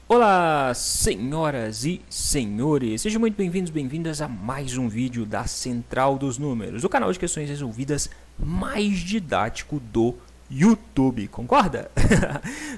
Olá, senhoras e senhores, sejam muito bem-vindos, bem-vindas a mais um vídeo da Central dos Números, o canal de questões resolvidas mais didático do YouTube, concorda?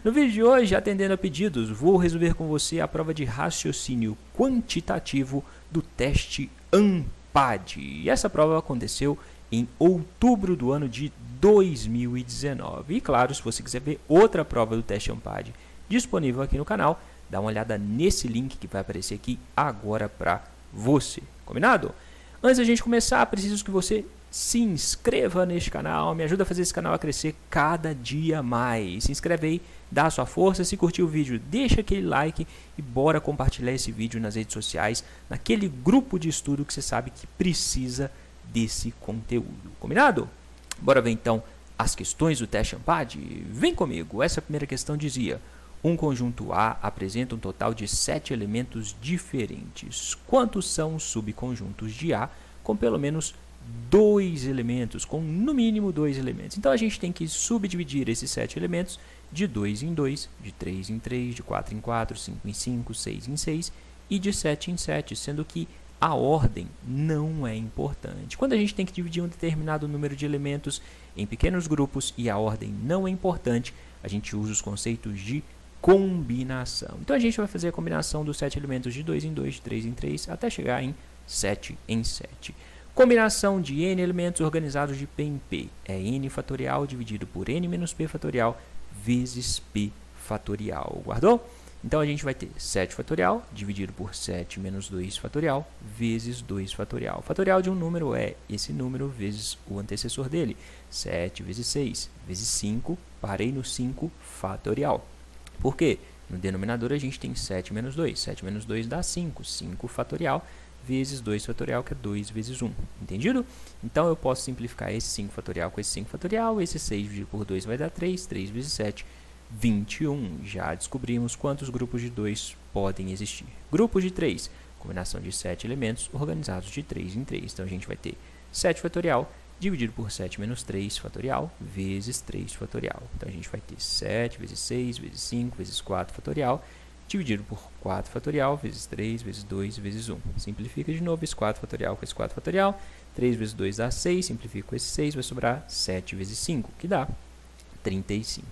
No vídeo de hoje, atendendo a pedidos, vou resolver com você a prova de raciocínio quantitativo do teste ANPAD. E essa prova aconteceu em outubro do ano de 2019. E claro, se você quiser ver outra prova do teste ANPAD disponível aqui no canal, dá uma olhada nesse link que vai aparecer aqui agora para você, combinado? Antes da gente começar, preciso que você se inscreva neste canal, me ajuda a fazer esse canal a crescer cada dia mais. Se inscreve aí, dá a sua força, se curtiu o vídeo, deixa aquele like e bora compartilhar esse vídeo nas redes sociais, naquele grupo de estudo que você sabe que precisa desse conteúdo, combinado? Bora ver então as questões do teste ANPAD? Vem comigo, essa primeira questão dizia: um conjunto A apresenta um total de 7 elementos diferentes. Quantos são os subconjuntos de A com pelo menos 2 elementos, com no mínimo 2 elementos? Então, a gente tem que subdividir esses 7 elementos de 2 em 2, de 3 em 3, de 4 em 4, 5 em 5, 6 em 6 e de 7 em 7, sendo que a ordem não é importante. Quando a gente tem que dividir um determinado número de elementos em pequenos grupos e a ordem não é importante, a gente usa os conceitos de combinação. Então, a gente vai fazer a combinação dos 7 elementos de 2 em 2, de 3 em 3, até chegar em 7 em 7. Combinação de n elementos organizados de p em p é n fatorial dividido por n menos p fatorial vezes p fatorial. Guardou? Então, a gente vai ter 7 fatorial dividido por 7 menos 2 fatorial vezes 2 fatorial. O fatorial de um número é esse número vezes o antecessor dele. 7 vezes 6 vezes 5, parei no 5 fatorial. Por quê? No denominador a gente tem 7 menos 2. 7 menos 2 dá 5. 5 fatorial vezes 2 fatorial, que é 2 vezes 1. Entendido? Então, eu posso simplificar esse 5 fatorial com esse 5 fatorial. Esse 6 dividido por 2 vai dar 3. 3 vezes 7, 21. Já descobrimos quantos grupos de 2 podem existir. Grupos de 3, combinação de 7 elementos organizados de 3 em 3. Então, a gente vai ter 7 fatorial dividido por 7 menos 3 fatorial vezes 3 fatorial. Então, a gente vai ter 7 vezes 6 vezes 5 vezes 4 fatorial dividido por 4 fatorial vezes 3 vezes 2 vezes 1. Simplifica de novo esse 4 fatorial com esse 4 fatorial. 3 vezes 2 dá 6, simplifica com esse 6, vai sobrar 7 vezes 5, que dá 35.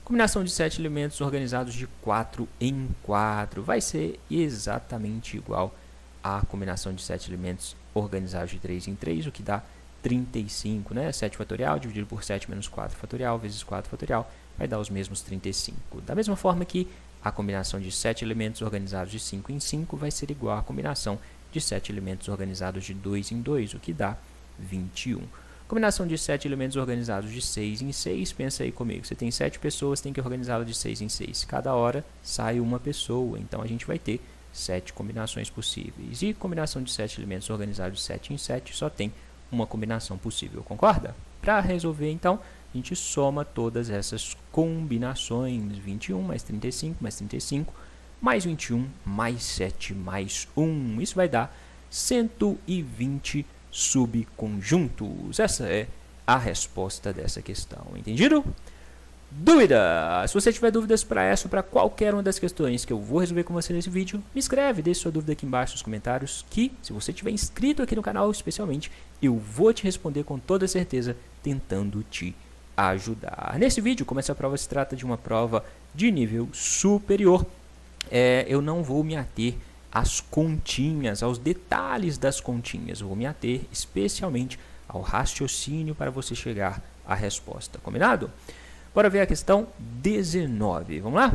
Combinação de 7 elementos organizados de 4 em 4 vai ser exatamente igual à combinação de 7 elementos organizados de 3 em 3, o que dá 35, né? 7 fatorial dividido por 7 menos 4 fatorial vezes 4 fatorial vai dar os mesmos 35. Da mesma forma que a combinação de 7 elementos organizados de 5 em 5 vai ser igual à combinação de 7 elementos organizados de 2 em 2, o que dá 21. Combinação de 7 elementos organizados de 6 em 6, pensa aí comigo, você tem 7 pessoas, tem que organizá-la de 6 em 6. Cada hora sai uma pessoa, então a gente vai ter 7 combinações possíveis. E combinação de 7 elementos organizados de 7 em 7 só tem uma combinação possível, concorda? Para resolver, então, a gente soma todas essas combinações. 21 mais 35 mais 35 mais 21 mais 7 mais 1. Isso vai dar 120 subconjuntos. Essa é a resposta dessa questão. Entendido? Dúvida? Se você tiver dúvidas para essa ou para qualquer uma das questões que eu vou resolver com você nesse vídeo, me escreve, deixe sua dúvida aqui embaixo nos comentários, que se você tiver inscrito aqui no canal especialmente, eu vou te responder com toda certeza, tentando te ajudar. Nesse vídeo, como essa prova se trata de uma prova de nível superior, eu não vou me ater às continhas, aos detalhes das continhas, eu vou me ater especialmente ao raciocínio para você chegar à resposta, combinado? Bora ver a questão 19. Vamos lá?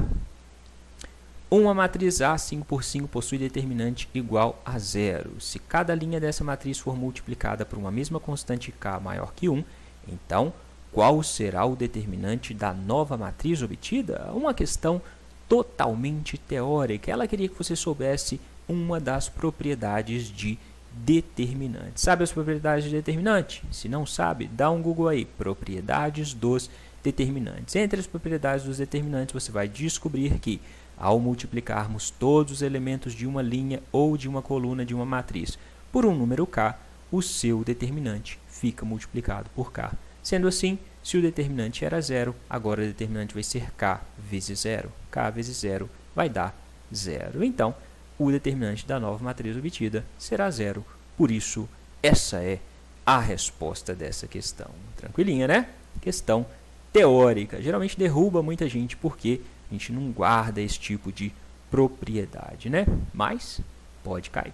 Uma matriz A 5 por 5 possui determinante igual a 0. Se cada linha dessa matriz for multiplicada por uma mesma constante k maior que 1, então qual será o determinante da nova matriz obtida? Uma questão totalmente teórica. Ela queria que você soubesse uma das propriedades de determinante. Sabe as propriedades de determinante? Se não sabe, dá um Google aí. Propriedades dos determinantes. Entre as propriedades dos determinantes, você vai descobrir que, ao multiplicarmos todos os elementos de uma linha ou de uma coluna de uma matriz por um número k, o seu determinante fica multiplicado por k. Sendo assim, se o determinante era 0, agora o determinante vai ser k vezes 0. K vezes 0 vai dar 0. Então, o determinante da nova matriz obtida será 0. Por isso, essa é a resposta dessa questão. Tranquilinha, né? Questão teórica. Geralmente derruba muita gente porque a gente não guarda esse tipo de propriedade, né? Mas pode cair.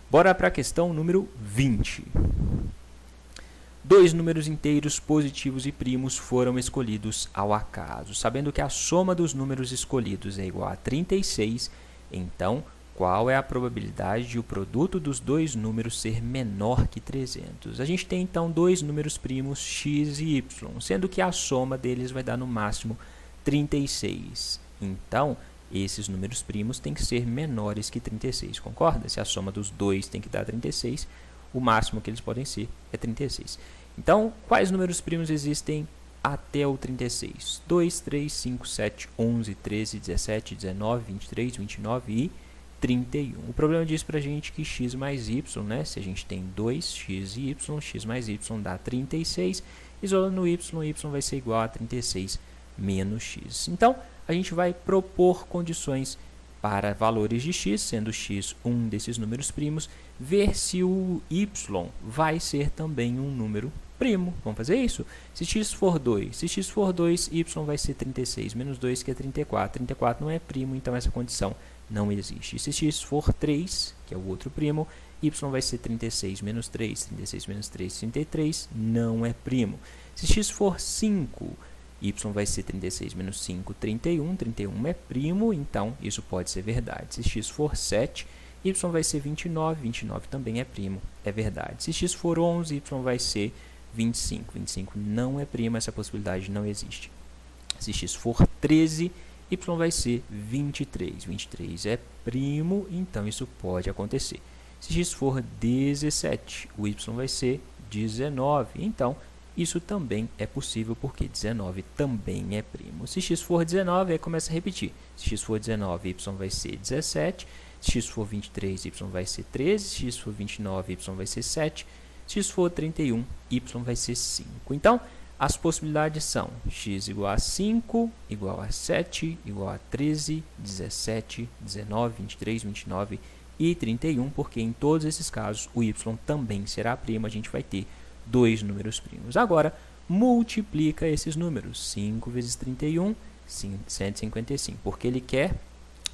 Bora para a questão número 20. Dois números inteiros positivos e primos foram escolhidos ao acaso. Sabendo que a soma dos números escolhidos é igual a 36, então qual é a probabilidade de o produto dos dois números ser menor que 300? A gente tem então dois números primos x e y, sendo que a soma deles vai dar no máximo 36. Então, esses números primos têm que ser menores que 36, concorda? Se a soma dos dois tem que dar 36, o máximo que eles podem ser é 36. Então, quais números primos existem até o 36? 2, 3, 5, 7, 11, 13, 17, 19, 23, 29 e 31. O problema diz para a gente que x mais y, né? Se a gente tem 2x e y, x mais y dá 36. Isolando o y, y vai ser igual a 36 menos x. Então, a gente vai propor condições para valores de x, sendo x um desses números primos, ver se o y vai ser também um número primo. Vamos fazer isso? Se x for 2, y vai ser 36 menos 2, que é 34. 34 não é primo, então essa condição não existe. Se x for 3, que é o outro primo, y vai ser 36 menos 3, 36 menos 3, 33, não é primo. Se x for 5, y vai ser 36 menos 5, 31, 31 é primo, então isso pode ser verdade. Se x for 7, y vai ser 29, 29 também é primo, é verdade. Se x for 11, y vai ser 25, 25 não é primo, essa possibilidade não existe. Se x for 13, y vai ser 23, 23 é primo, então isso pode acontecer. Se x for 17, o y vai ser 19, então isso também é possível porque 19 também é primo. Se x for 19, aí começa a repetir. Se x for 19, y vai ser 17. Se x for 23, y vai ser 13. Se x for 29, y vai ser 7. Se x for 31, y vai ser 5. Então, as possibilidades são x igual a 5, igual a 7, igual a 13, 17, 19, 23, 29 e 31, porque em todos esses casos o y também será primo, a gente vai ter dois números primos. Agora, multiplica esses números. 5 vezes 31, 155, porque ele quer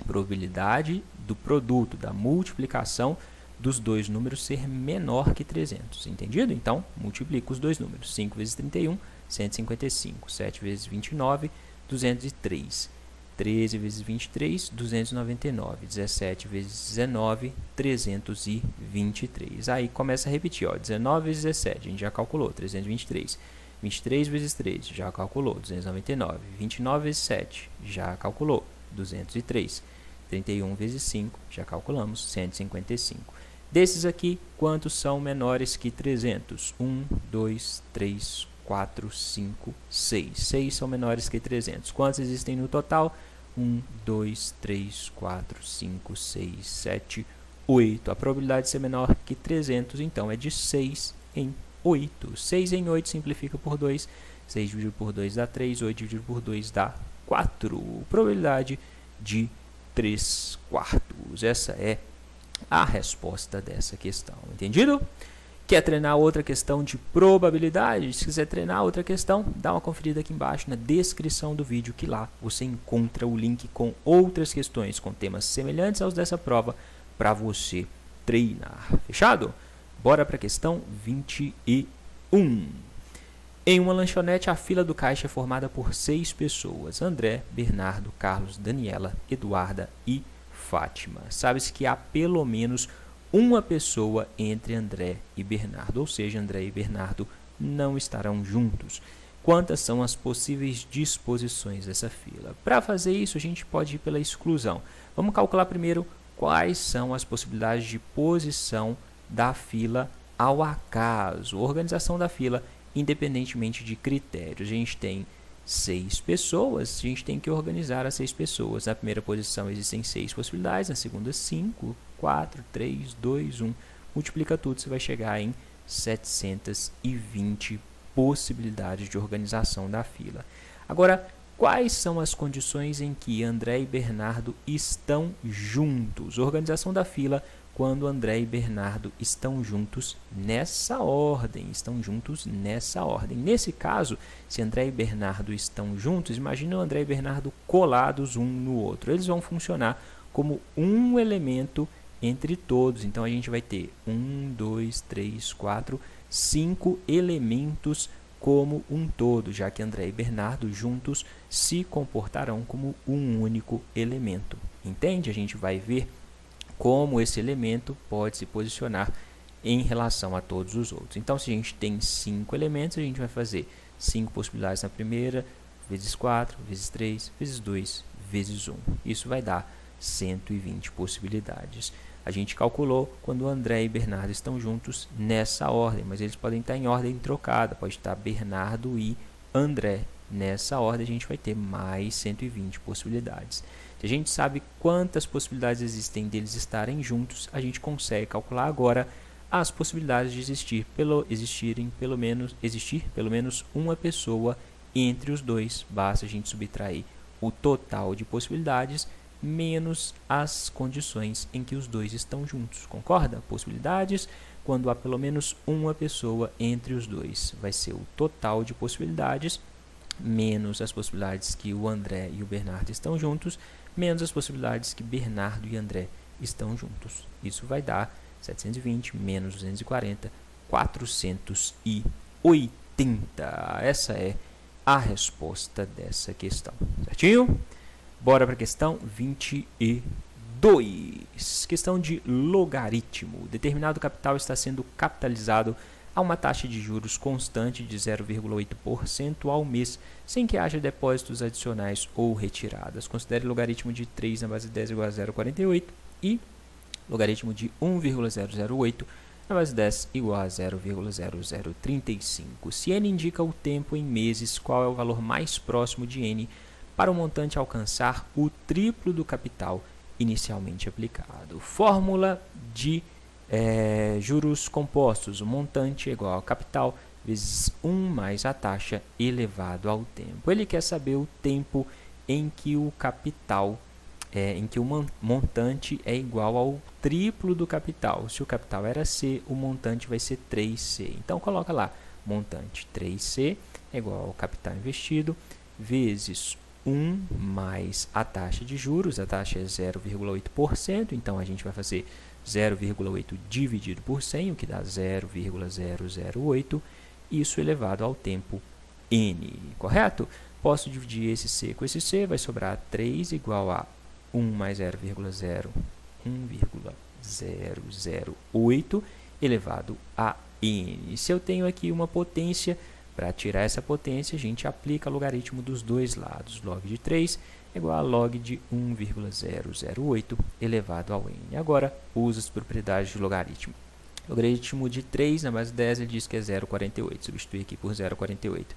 probabilidade do produto, da multiplicação dos dois números ser menor que 300. Entendido? Então, multiplica os dois números. 5 vezes 31, 155. 7 vezes 29, 203. 13 vezes 23, 299. 17 vezes 19, 323. Aí começa a repetir, ó, 19 vezes 17, a gente já calculou, 323. 23 vezes 13, já calculou, 299. 29 vezes 7, já calculou, 203. 31 vezes 5, já calculamos, 155. Desses aqui, quantos são menores que 300? 1, 2, 3, 4, 5, 6. 6 são menores que 300. Quantos existem no total? 1, 2, 3, 4, 5, 6, 7, 8. A probabilidade de ser menor que 300, então, é de 6 em 8. 6 em 8 simplifica por 2. 6 dividido por 2 dá 3. 8 dividido por 2 dá 4. Probabilidade de 3/4. Essa é a resposta dessa questão. Entendido? Quer treinar outra questão de probabilidade? Se quiser treinar outra questão, dá uma conferida aqui embaixo na descrição do vídeo, que lá você encontra o link com outras questões com temas semelhantes aos dessa prova para você treinar. Fechado? Bora para a questão 21. Em uma lanchonete, a fila do caixa é formada por 6 pessoas: André, Bernardo, Carlos, Daniela, Eduarda e Fátima. Sabe-se que há pelo menos uma pessoa entre André e Bernardo, ou seja, André e Bernardo não estarão juntos. Quantas são as possíveis disposições dessa fila? Para fazer isso, a gente pode ir pela exclusão. Vamos calcular primeiro quais são as possibilidades de posição da fila ao acaso. Organização da fila, independentemente de critérios. A gente tem 6 pessoas, a gente tem que organizar as 6 pessoas. Na primeira posição existem 6 possibilidades, na segunda 5, 4, 3, 2, 1. Multiplica tudo, você vai chegar em 720 possibilidades de organização da fila. Agora, Quais são as condições em que André e Bernardo estão juntos? Organização da fila quando André e Bernardo estão juntos nessa ordem. Nesse caso, se André e Bernardo estão juntos, imagina o André e Bernardo colados um no outro. Eles vão funcionar como um elemento entre todos. Então, a gente vai ter 1, 2, 3, 4, 5 elementos como um todo, já que André e Bernardo juntos se comportarão como um único elemento. Entende? A gente vai ver como esse elemento pode se posicionar em relação a todos os outros. Então, se a gente tem 5 elementos, a gente vai fazer 5 possibilidades na primeira, vezes 4, vezes 3, vezes 2, vezes 1. Isso vai dar 120 possibilidades. A gente calculou quando André e Bernardo estão juntos nessa ordem, mas eles podem estar em ordem trocada, pode estar Bernardo e André. Nessa ordem a gente vai ter mais 120 possibilidades. Se a gente sabe quantas possibilidades existem deles estarem juntos, a gente consegue calcular agora as possibilidades de existir pelo menos uma pessoa entre os dois. Basta a gente subtrair o total de possibilidades menos as condições em que os dois estão juntos. Concorda? Possibilidades quando há pelo menos uma pessoa entre os dois. Vai ser o total de possibilidades menos as possibilidades que o André e o Bernardo estão juntos, menos as possibilidades que Bernardo e André estão juntos. Isso vai dar 720 menos 240, 480. Essa é a resposta dessa questão. Certinho? Bora para a questão 22. Questão de logaritmo. Determinado capital está sendo capitalizado a uma taxa de juros constante de 0,8% ao mês, sem que haja depósitos adicionais ou retiradas. Considere logaritmo de 3 na base de 10 igual a 0,48 e logaritmo de 1,008 na base de 10 igual a 0,0035. Se n indica o tempo em meses, qual é o valor mais próximo de n para o montante alcançar o triplo do capital inicialmente aplicado? Fórmula de juros compostos. O montante é igual ao capital vezes 1 mais a taxa elevado ao tempo. Ele quer saber o tempo em que o capital, em que o montante é igual ao triplo do capital. Se o capital era C, o montante vai ser 3C. Então, coloca lá, montante 3C é igual ao capital investido vezes 1 mais a taxa de juros. A taxa é 0,8%, então a gente vai fazer 0,8 dividido por 100, o que dá 0,008, isso elevado ao tempo n, correto? Posso dividir esse C com esse C, vai sobrar 3 igual a 1 mais 1,008 elevado a n. Se eu tenho aqui uma potência, para tirar essa potência, a gente aplica logaritmo dos dois lados. Log de 3 é igual a log de 1,008 elevado ao n. Agora, usa as propriedades de logaritmo. Logaritmo de 3 na base de 10, ele diz que é 0,48. Substitui aqui por 0,48.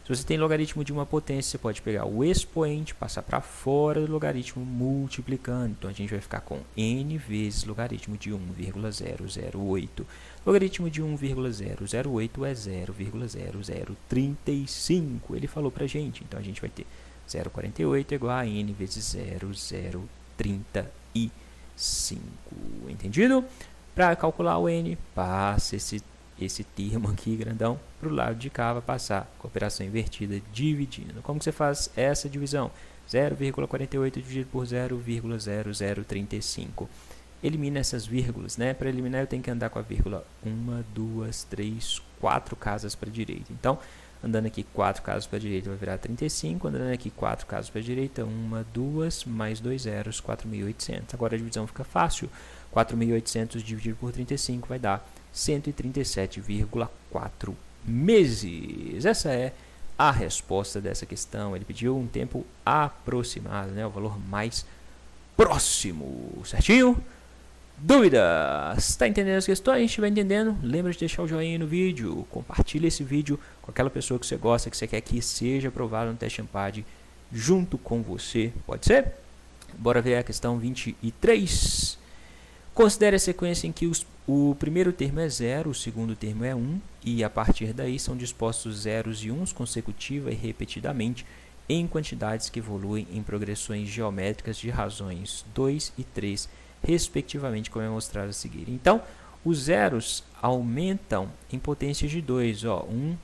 Se você tem logaritmo de uma potência, você pode pegar o expoente, passar para fora do logaritmo multiplicando. Então, a gente vai ficar com n vezes logaritmo de 1,008. Logaritmo de 1,008 é 0,0035. Ele falou para a gente. Então, a gente vai ter 0,48 igual a n vezes 0,035. Entendido? Para calcular o n, passa esse termo aqui grandão para o lado de cá, vai passar com a operação invertida dividindo. Como que você faz essa divisão? 0,48 dividido por 0,0035. Elimina essas vírgulas, né? Para eliminar eu tenho que andar com a vírgula 1, 2, 3, 4 casas para a direita. Então, andando aqui 4 casas para a direita vai virar 35, andando aqui 4 casas para a direita, 1, 2, mais 2 zeros, 4.800. Agora a divisão fica fácil. 4.800 dividido por 35 vai dar 137,4 meses. Essa é a resposta dessa questão. Ele pediu um tempo aproximado, né? O valor mais próximo. Certinho? Dúvidas? Está entendendo as questões? Se estiver entendendo, lembra de deixar o joinha no vídeo. Compartilhe esse vídeo com aquela pessoa que você gosta, que você quer que seja aprovado no teste Ampad junto com você. Pode ser? Bora ver a questão 23. Considere a sequência em que o primeiro termo é 0, o segundo termo é 1, e a partir daí são dispostos zeros e uns consecutiva e repetidamente em quantidades que evoluem em progressões geométricas de razões 2 e 3, respectivamente, como é mostrado a seguir. Então, os zeros aumentam em potências de 2. 1,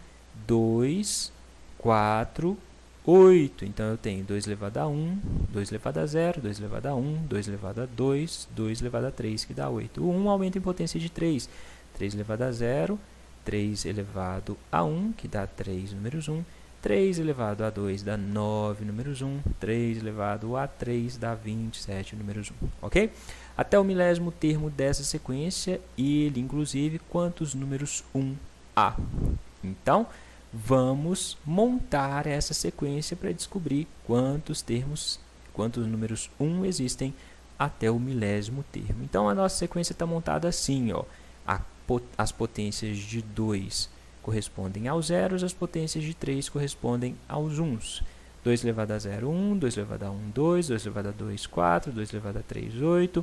2, 4, 8. Então, eu tenho 2 elevado a 1, 2 elevado a 0, 2 elevado a 1, 2 elevado a 2, 2 elevado a 3, que dá 8. O 1 aumenta em potência de 3. 3 elevado a 0, 3 elevado a 1, que dá 3 números 1. 3 elevado a 2 dá 9 números 1. 3 elevado a 3 dá 27 números 1. Ok? Até o milésimo termo dessa sequência, ele, inclusive, quantos números 1 há? Então, vamos montar essa sequência para descobrir quantos números 1 existem até o milésimo termo. Então, a nossa sequência está montada assim, ó. As potências de 2 correspondem aos zeros, as potências de 3 correspondem aos 1s. 2 elevado a 0, 1, 2 elevado a 1, 2, 2 elevado a 2, 4, 2 elevado a 3, 8,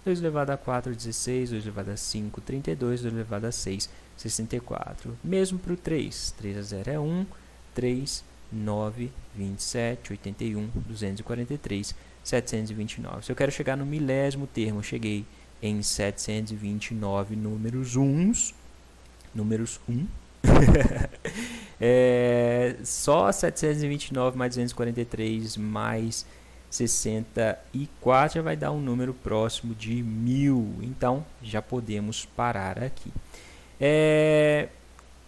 2 elevado a 4, 16, 2 elevado a 5, 32, 2 elevado a 6, 64. Mesmo para o 3, 3 a 0 é 1, 3, 9, 27, 81, 243, 729. Se eu quero chegar no milésimo termo, eu cheguei em 729 números 1. Só 729 mais 243 mais 64 já vai dar um número próximo de 1000. Então, já podemos parar aqui.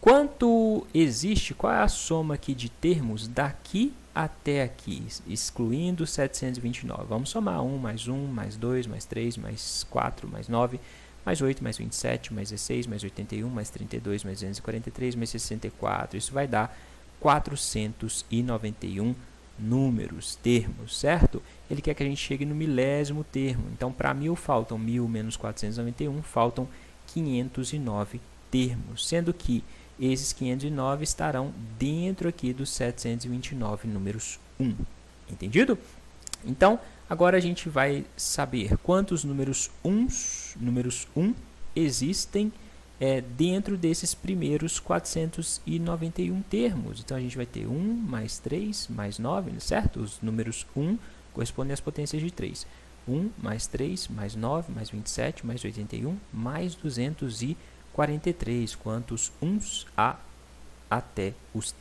Quanto existe? Qual é a soma aqui de termos daqui até aqui, excluindo 729? Vamos somar 1, mais 1, mais 2, mais 3, mais 4, mais 9, mais 8, mais 27, mais 16, mais 81, mais 32, mais 243, mais 64. Isso vai dar 491 números, termos, certo? Ele quer que a gente chegue no milésimo termo. Então, para 1000 faltam 1000 menos 491, faltam 509 termos, sendo que esses 509 estarão dentro aqui dos 729 números 1. Entendido? Então, agora a gente vai saber quantos números 1 existem dentro desses primeiros 491 termos. Então, a gente vai ter 1 mais 3 mais 9, certo? Os números 1 correspondem às potências de 3. 1 mais 3 mais 9 mais 27 mais 81 mais 243. Quantos 1s há até os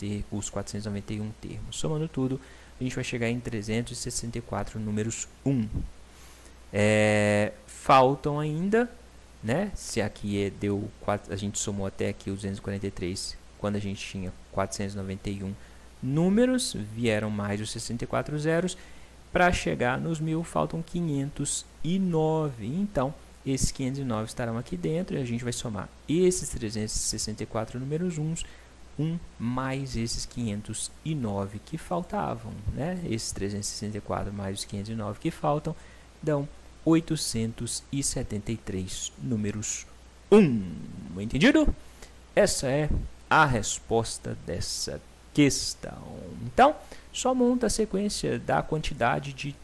491 termos? Somando tudo, a gente vai chegar em 364 números 1. Faltam ainda, né? Se aqui a gente somou até aqui os 243, quando a gente tinha 491 números, vieram mais os 64 zeros. Para chegar nos 1000, faltam 509. Então, esses 509 estarão aqui dentro e a gente vai somar esses 364 números 1 mais esses 509 que faltavam, né? Esses 364 mais os 509 que faltam dão 873 números 1. Entendido? Essa é a resposta dessa questão. Então, só monta a sequência da quantidade de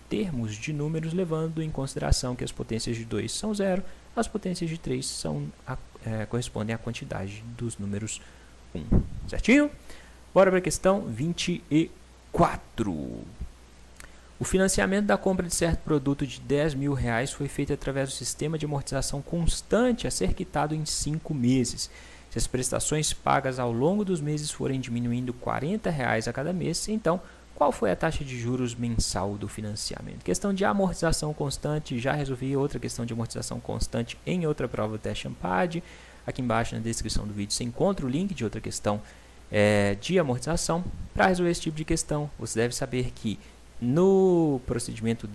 termos de números, levando em consideração que as potências de 2 são 0, as potências de 3 correspondem à quantidade dos números 1. Certinho? Bora para a questão 24. O financiamento da compra de certo produto de R$10.000 foi feito através do sistema de amortização constante a ser quitado em 5 meses. Se as prestações pagas ao longo dos meses forem diminuindo R$40 a cada mês, então qual foi a taxa de juros mensal do financiamento? Questão de amortização constante, já resolvi outra questão de amortização constante em outra prova do teste AMPAD. Aqui embaixo na descrição do vídeo você encontra o link de outra questão de amortização. Para resolver esse tipo de questão, você deve saber que no procedimento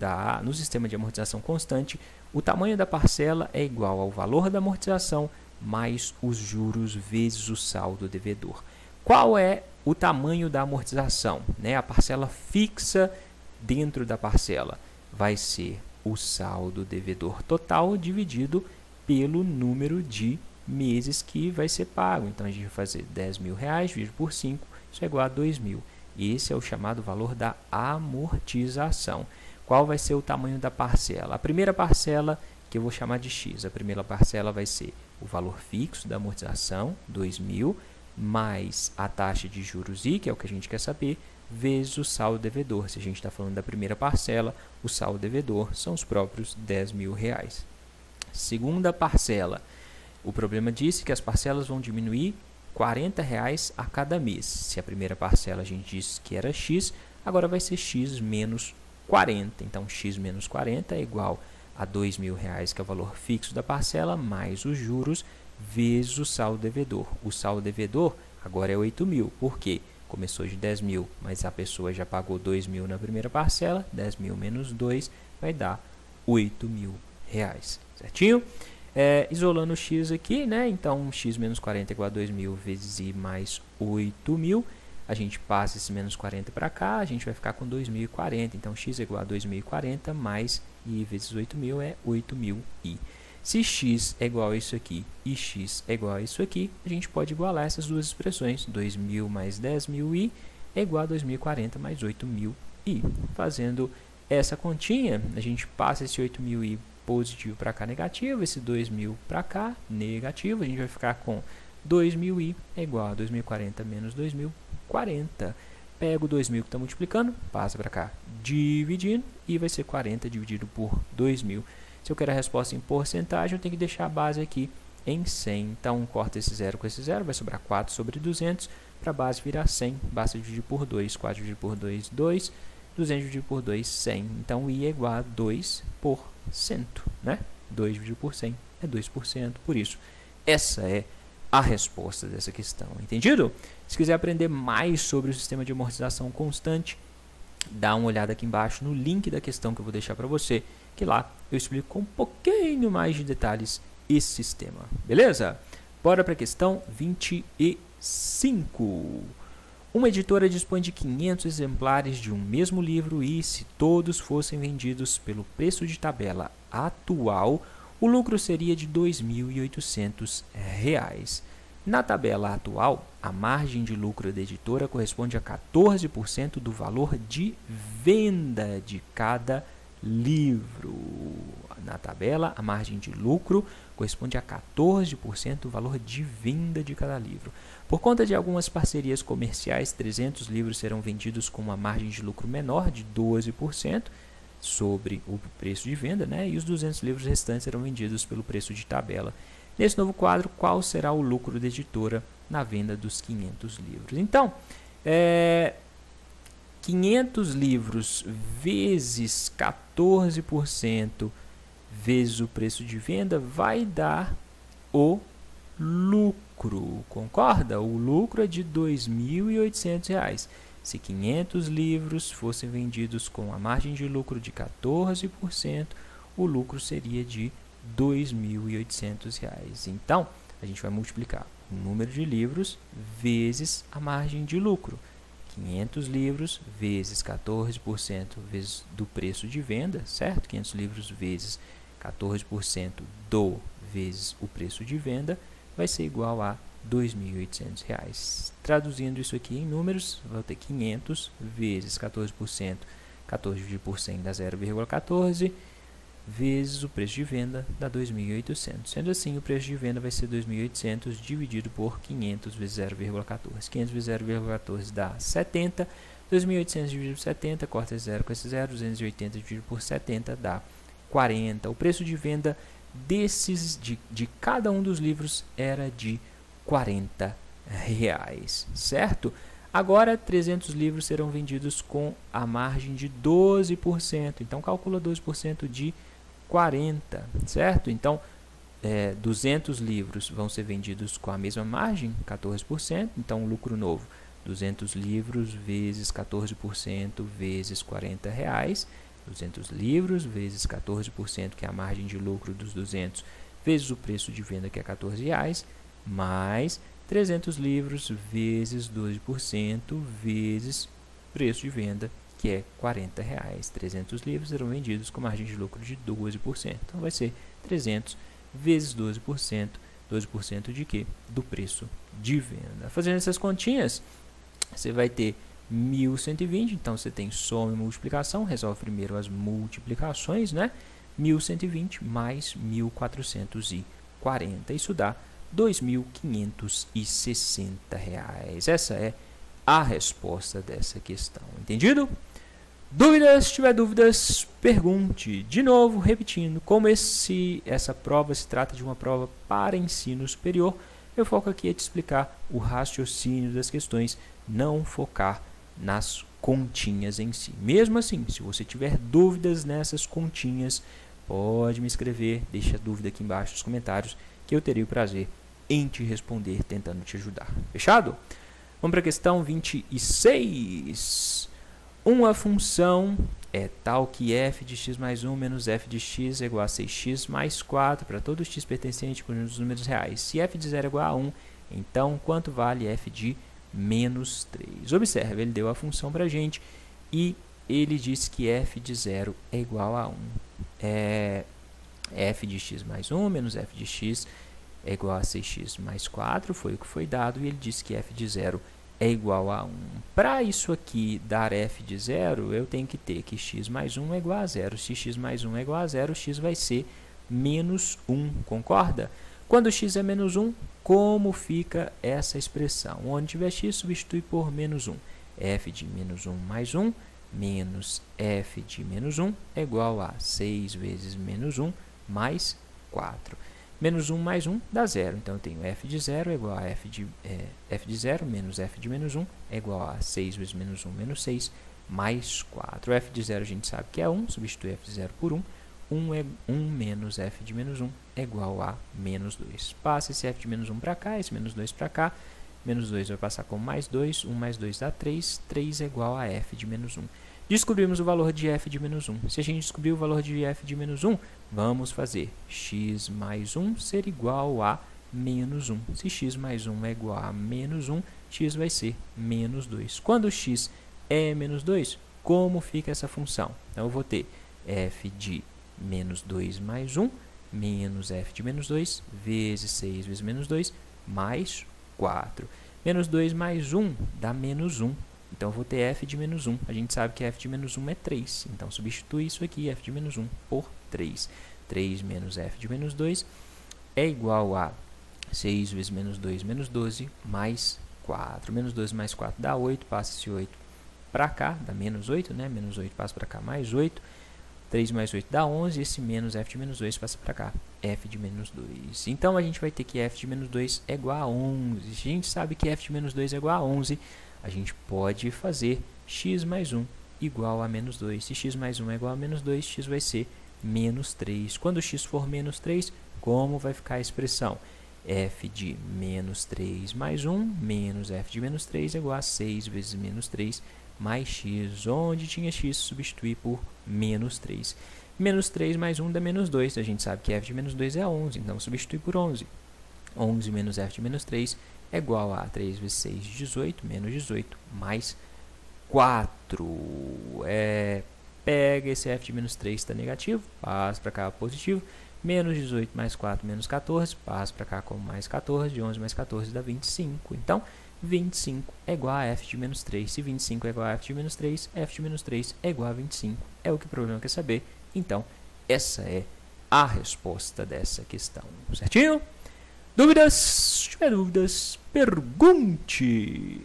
no sistema de amortização constante, o tamanho da parcela é igual ao valor da amortização mais os juros vezes o saldo devedor. Qual é o tamanho da amortização? A parcela fixa dentro da parcela vai ser o saldo devedor total dividido pelo número de meses que vai ser pago. Então, a gente vai fazer R$10.000 dividido por 5, isso é igual a 2.000. Esse é o chamado valor da amortização. Qual vai ser o tamanho da parcela? A primeira parcela, que eu vou chamar de X, a primeira parcela vai ser o valor fixo da amortização, 2.000, mais a taxa de juros I, que é o que a gente quer saber, vezes o saldo devedor. Se a gente está falando da primeira parcela, o saldo devedor são os próprios R$10.000. Segunda parcela, o problema disse que as parcelas vão diminuir R$40 a cada mês. Se a primeira parcela a gente disse que era X, agora vai ser X menos 40. Então, X menos 40 é igual a R$2.000, que é o valor fixo da parcela, mais os juros, vezes o saldo devedor. O saldo devedor agora é 8.000. Por quê? Começou de 10.000, mas a pessoa já pagou 2.000 na primeira parcela. 10.000 menos 2 vai dar R$8.000. Certinho? Isolando o X aqui, né? Então, X menos 40 é igual a 2.000 vezes I mais 8.000. A gente passa esse menos 40 para cá, a gente vai ficar com 2.040. Então, X é igual a 2.040 mais I vezes 8.000 é 8.000I. Se X é igual a isso aqui e X é igual a isso aqui, a gente pode igualar essas duas expressões. 2.000 mais 10.000I é igual a 2.040 mais 8.000I. Fazendo essa continha, a gente passa esse 8.000I positivo para cá negativo, esse 2.000 para cá negativo, a gente vai ficar com 2.000i é igual a 2.040 menos 2.040. Pega o 2.000 que está multiplicando, passa para cá dividindo e vai ser 40 dividido por 2.000. Se eu quero a resposta em porcentagem, eu tenho que deixar a base aqui em 100. Então, corta esse 0 com esse 0, vai sobrar 4 sobre 200, para a base virar 100, basta dividir por 2, 4 dividido por 2, 2, 200 dividido por 2, 100. Então, I é igual a 2%, né? 2 dividido por 100 é 2%, por isso, essa é a resposta dessa questão, entendido? Se quiser aprender mais sobre o sistema de amortização constante, dá uma olhada aqui embaixo no link da questão que eu vou deixar para você, que lá eu explico com um pouquinho mais de detalhes esse sistema, beleza? Bora para a questão 25. Uma editora dispõe de 500 exemplares de um mesmo livro e, se todos fossem vendidos pelo preço de tabela atual, o lucro seria de R$ 2.800. Na tabela atual, a margem de lucro da editora corresponde a 14% do valor de venda de cada livro. Na tabela, a margem de lucro corresponde a 14% do valor de venda de cada livro. Por conta de algumas parcerias comerciais, 300 livros serão vendidos com uma margem de lucro menor de 12% sobre o preço de venda, né? E os 200 livros restantes serão vendidos pelo preço de tabela. Nesse novo quadro, qual será o lucro da editora na venda dos 500 livros? Então, 500 livros vezes 14% vezes o preço de venda vai dar o lucro, concorda? O lucro é de R$ 2.800. Se 500 livros fossem vendidos com a margem de lucro de 14%, o lucro seria de R$ 2.800. Então, a gente vai multiplicar o número de livros vezes a margem de lucro. 500 livros vezes 14% vezes do preço de venda, certo? 500 livros vezes 14% do vezes o preço de venda vai ser igual a R$ 2.800. Traduzindo isso aqui em números, vai ter 500 vezes 14%, 14 dividido por 100 dá 0,14, vezes o preço de venda dá 2.800. Sendo assim, o preço de venda vai ser 2.800 dividido por 500 vezes 0,14. 500 vezes 0,14 dá 70. 2.800 dividido por 70, corta esse 0 com esse 0. 280 dividido por 70 dá 40. O preço de venda de cada um dos livros era de R$ 40, certo? Agora, 300 livros serão vendidos com a margem de 12%. Então, calcula 12% de 40, certo? Então, 200 livros vão ser vendidos com a mesma margem, 14%. Então, o lucro novo, 200 livros vezes 14% vezes R$ 40. 200 livros vezes 14%, que é a margem de lucro dos 200, vezes o preço de venda, que é R$ 14, mais 300 livros vezes 12% vezes preço de venda, que é R$ 40. 300 livros serão vendidos com margem de lucro de 12%. Então, vai ser 300 vezes 12%. 12% de quê? Do preço de venda. Fazendo essas continhas, você vai ter 1.120. Então, você tem soma e multiplicação. Resolve primeiro as multiplicações, né? 1.120 mais 1.440. Isso dá R$ 2.560. Essa é a resposta dessa questão. Entendido? Dúvidas? Se tiver dúvidas, pergunte. De novo, repetindo, como essa prova se trata de uma prova para ensino superior, eu foco aqui a te explicar o raciocínio das questões, não focar nas continhas em si. Mesmo assim, se você tiver dúvidas nessas continhas, pode me escrever, deixa a dúvida aqui embaixo nos comentários, que eu terei o prazer em te responder, tentando te ajudar. Fechado? Vamos para a questão 26. Uma função é tal que f de x mais 1 menos f de x é igual a 6x mais 4 para todo x pertencente ao conjunto dos números reais. Se f de 0 é igual a 1, então quanto vale f de menos 3? Observe, ele deu a função para a gente e ele disse que f de 0 é igual a 1. F de x mais 1 menos f de x é igual a 6x mais 4, foi o que foi dado, e ele disse que f de 0 é igual a 1. Para isso aqui dar f de 0, eu tenho que ter que x mais 1 é igual a 0. Se x mais 1 é igual a 0, x vai ser menos 1, concorda? Quando x é menos 1, como fica essa expressão? Onde tiver x, substitui por menos 1. F de menos 1 mais 1 menos f de menos 1 é igual a 6 vezes menos 1 mais 4. Menos 1 mais 1 dá 0. Então, eu tenho f de 0 é igual a f de 0 menos f de menos 1 é igual a 6 vezes menos 1 menos 6 mais 4. F de 0 a gente sabe que é 1, substitui f de 0 por 1. 1 menos f de menos 1 é igual a menos 2. Passa esse f de menos 1 para cá, esse menos 2 para cá. Menos 2 vai passar como mais 2. 1 mais 2 dá 3. 3 é igual a f de menos 1. Descobrimos o valor de f de menos 1. Se a gente descobrir o valor de f de menos 1, vamos fazer x mais 1 ser igual a menos 1. Se x mais 1 é igual a menos 1, x vai ser menos 2. Quando x é menos 2, como fica essa função? Então, eu vou ter f de menos 2 mais 1, menos f de menos 2, vezes 6 vezes menos 2, mais 4. Menos 2 mais 1 dá menos 1. Então, eu vou ter f de menos 1. A gente sabe que f de menos 1 é 3. Então, substitui isso aqui, f de menos 1, por 3. 3 menos f de menos 2 é igual a 6 vezes menos 2, menos 12, mais 4. Menos 12 mais 4 dá 8. Passa esse 8 para cá, dá menos 8, né? Menos 8 passa para cá, mais 8. 3 mais 8 dá 11. Esse menos f de menos 2 passa para cá, f de menos 2. Então, a gente vai ter que f de menos 2 é igual a 11. Se a gente sabe que f de menos 2 é igual a 11, a gente pode fazer x mais 1 igual a menos 2. Se x mais 1 é igual a menos 2, x vai ser menos 3. Quando x for menos 3, como vai ficar a expressão? F de menos 3 mais 1 menos f de menos 3 é igual a 6 vezes menos 3 mais x. Onde tinha x, substituir por menos 3. Menos 3 mais 1 dá menos 2. A gente sabe que f de menos 2 é 11, então substitui por 11. 11 menos f de menos 3 é igual a 3 vezes 6, 18, menos 18, mais 4. Pega esse f de menos 3, está negativo, passa para cá positivo. Menos 18 mais 4, menos 14, passa para cá como mais 14. De 11 mais 14 dá 25. Então, 25 é igual a f de menos 3. Se 25 é igual a f de menos 3, f de menos 3 é igual a 25. É o que o problema quer saber. Então, essa é a resposta dessa questão. Certinho? Dúvidas? Se tiver dúvidas, pergunte!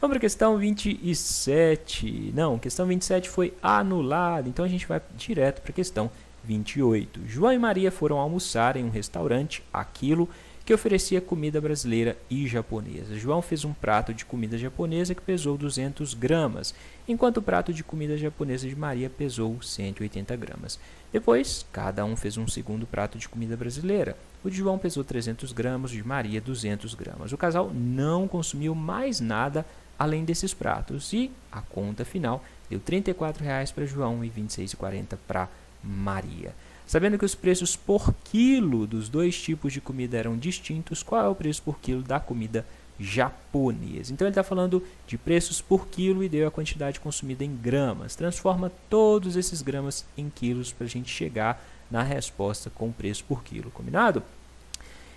Vamos para a questão 27. Não, questão 27 foi anulada, então a gente vai direto para a questão 28. João e Maria foram almoçar em um restaurante, Aquilo, que oferecia comida brasileira e japonesa. João fez um prato de comida japonesa que pesou 200 gramas, enquanto o prato de comida japonesa de Maria pesou 180 gramas. Depois, cada um fez um segundo prato de comida brasileira. O de João pesou 300 gramas, o de Maria 200 gramas. O casal não consumiu mais nada além desses pratos e a conta final deu R$ 34,00 para João e R$ 26,40 para Maria. Sabendo que os preços por quilo dos dois tipos de comida eram distintos, qual é o preço por quilo da comida japonesa? Então, ele está falando de preços por quilo e deu a quantidade consumida em gramas. Transforma todos esses gramas em quilos para a gente chegar na resposta com preço por quilo. Combinado?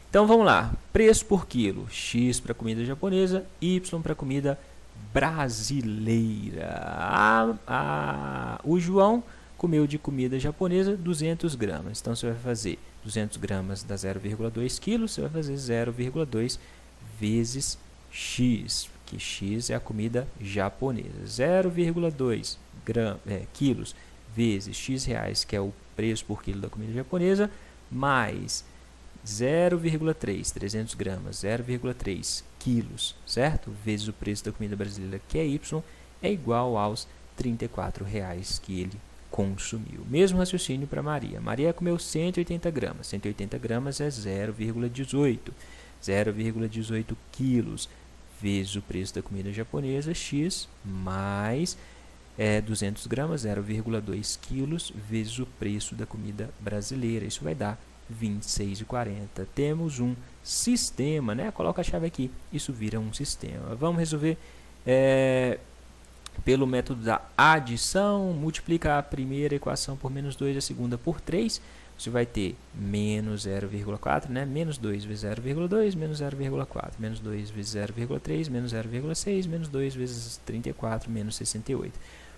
Então, vamos lá. Preço por quilo. X para comida japonesa, Y para comida brasileira. O João comeu de comida japonesa 200 gramas. Então, você vai fazer 200 gramas dá 0,2 kg, você vai fazer 0,2 vezes x, que x é a comida japonesa. 0,2 quilos vezes x reais, que é o preço por quilo da comida japonesa, mais 300 gramas, 0,3 quilos, certo? Vezes o preço da comida brasileira, que é y, é igual aos R$ 34,00 que ele consumiu. Mesmo raciocínio para Maria. Maria comeu 180 gramas. 180 gramas é 0,18. 0,18 quilos vezes o preço da comida japonesa, x, mais 200 gramas, 0,2 quilos, vezes o preço da comida brasileira. Isso vai dar R$ 26,40. Temos um sistema, né? Coloca a chave aqui. Isso vira um sistema. Vamos resolver pelo método da adição. Multiplica a primeira equação por menos 2, a segunda por 3. Você vai ter menos 0,4, né? Menos 2 vezes 0,2, menos 0,4. Menos 2 vezes 0,3, menos 0,6, menos 2 vezes 34, menos 68.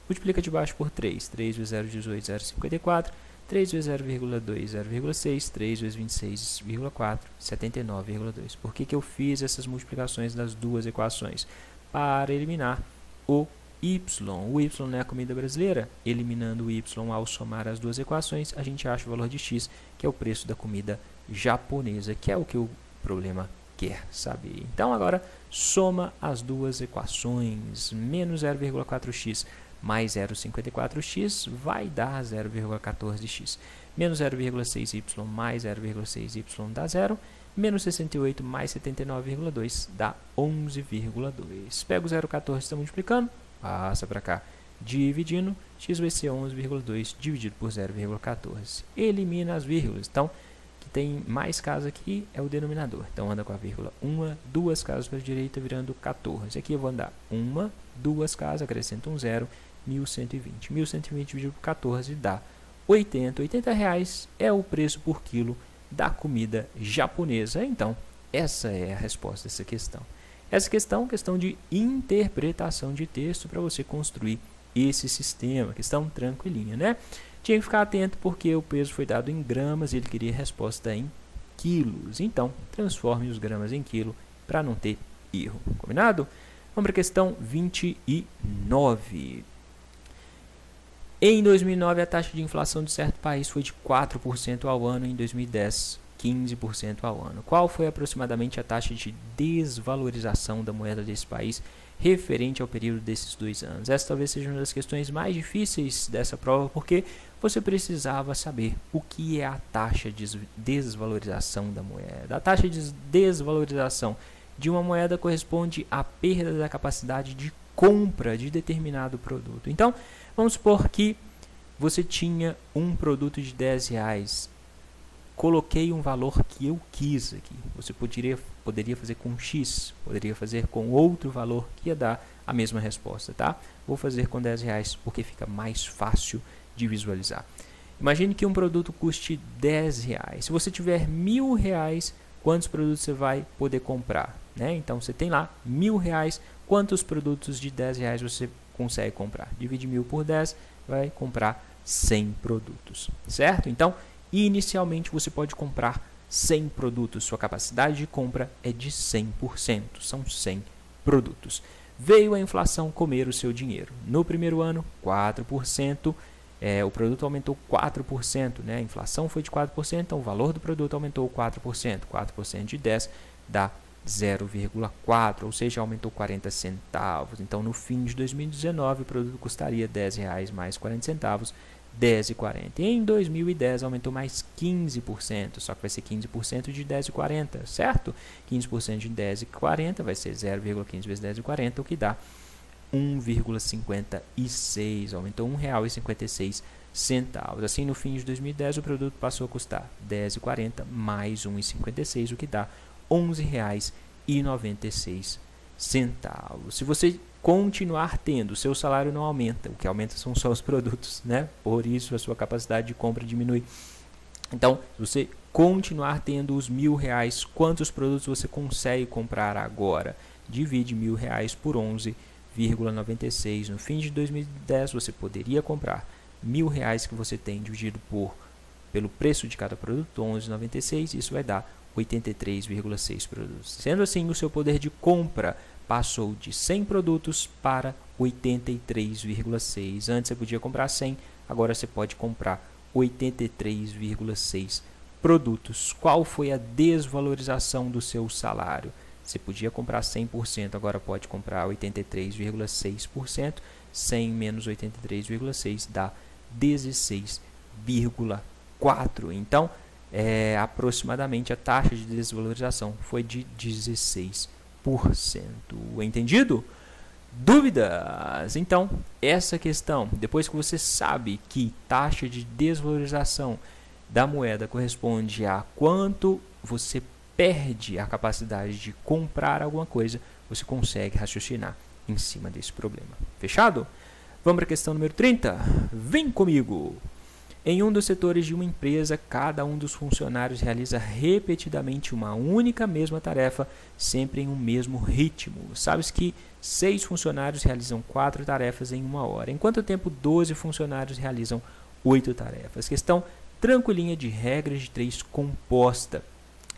Multiplica de baixo por 3. 3 vezes 0,18, 0,54. 3 vezes 0,2, 0,6. 3 vezes 26,4, 79,2. Por que eu fiz essas multiplicações das duas equações? Para eliminar o y. O y não é a comida brasileira. Eliminando o y ao somar as duas equações, a gente acha o valor de x, que é o preço da comida japonesa, que é o que o problema quer saber. Então, agora, soma as duas equações. Menos 0,4x mais 0,54x vai dar 0,14x. Menos 0,6y mais 0,6y dá 0. Menos 68 mais 79,2 dá 11,2. Pega o 0,14, está multiplicando. Passa para cá, dividindo, x vai ser 11,2 dividido por 0,14. Elimina as vírgulas. Então, que tem mais casas aqui é o denominador. Então, anda com a vírgula 1, 2 casas para a direita, virando 14. Aqui eu vou andar 1, 2 casas, acrescento um 0, 1.120. 1.120 dividido por 14 dá 80. R$80 é o preço por quilo da comida japonesa. Então, essa é a resposta dessa questão. Essa questão de interpretação de texto para você construir esse sistema. Questão tranquilinha, né? Tinha que ficar atento porque o peso foi dado em gramas e ele queria resposta em quilos. Então, transforme os gramas em quilo para não ter erro. Combinado? Vamos para a questão 29. Em 2009, a taxa de inflação de certo país foi de 4% ao ano. Em 2010, 15% ao ano. Qual foi aproximadamente a taxa de desvalorização da moeda desse país referente ao período desses 2 anos? Essa talvez seja uma das questões mais difíceis dessa prova, porque você precisava saber o que é a taxa de desvalorização da moeda. A taxa de desvalorização de uma moeda corresponde à perda da capacidade de compra de determinado produto. Então, vamos supor que você tinha um produto de R$10. Coloquei um valor que eu quis aqui. Você poderia fazer com X, poderia fazer com outro valor que ia dar a mesma resposta, tá? Vou fazer com R$10 porque fica mais fácil de visualizar. Imagine que um produto custe R$10. Se você tiver R$1.000, quantos produtos você vai poder comprar, né? Então, você tem lá R$1.000, quantos produtos de R$10 você consegue comprar? Divide 1.000 por 10, vai comprar 100 produtos, certo? Então, inicialmente você pode comprar 100 produtos, sua capacidade de compra é de 100%, são 100 produtos. Veio a inflação comer o seu dinheiro. No primeiro ano, 4%, o produto aumentou 4%, né? A inflação foi de 4%, então o valor do produto aumentou 4%. 4% de 10 dá 0,4, ou seja, aumentou 40 centavos. Então, no fim de 2019, o produto custaria R$10 mais 40 centavos, R$10,40. Em 2010 aumentou mais 15%, só que vai ser 15% de R$10,40, certo? 15% de R$10,40 vai ser 0,15 vezes R$10,40, o que dá 1,56, aumentou R$1,56. Assim, no fim de 2010, o produto passou a custar R$10,40 mais 1,56, o que dá R$11,96. Se você continuar tendo, o seu salário não aumenta, o que aumenta são só os produtos, né? Por isso a sua capacidade de compra diminui. Então, se você continuar tendo os R$1.000, quantos produtos você consegue comprar agora? Divide R$1.000 por 11,96. No fim de 2010, você poderia comprar R$1.000 que você tem dividido pelo preço de cada produto, 11,96, isso vai dar 83,6 produtos. Sendo assim, o seu poder de compra passou de 100 produtos para 83,6. Antes você podia comprar 100, agora você pode comprar 83,6 produtos. Qual foi a desvalorização do seu salário? Você podia comprar 100%, agora pode comprar 83,6%. 100 menos 83,6 dá 16,4. Então, aproximadamente a taxa de desvalorização foi de 16%. Entendido? Dúvidas? Então, essa questão, depois que você sabe que taxa de desvalorização da moeda corresponde a quanto você perde a capacidade de comprar alguma coisa, você consegue raciocinar em cima desse problema. Fechado? Vamos para a questão número 30? Vem comigo! Em um dos setores de uma empresa, cada um dos funcionários realiza repetidamente uma única mesma tarefa, sempre em um mesmo ritmo. Sabes que 6 funcionários realizam 4 tarefas em 1 hora. Em quanto tempo 12 funcionários realizam 8 tarefas? Questão tranquilinha de regras de 3 composta.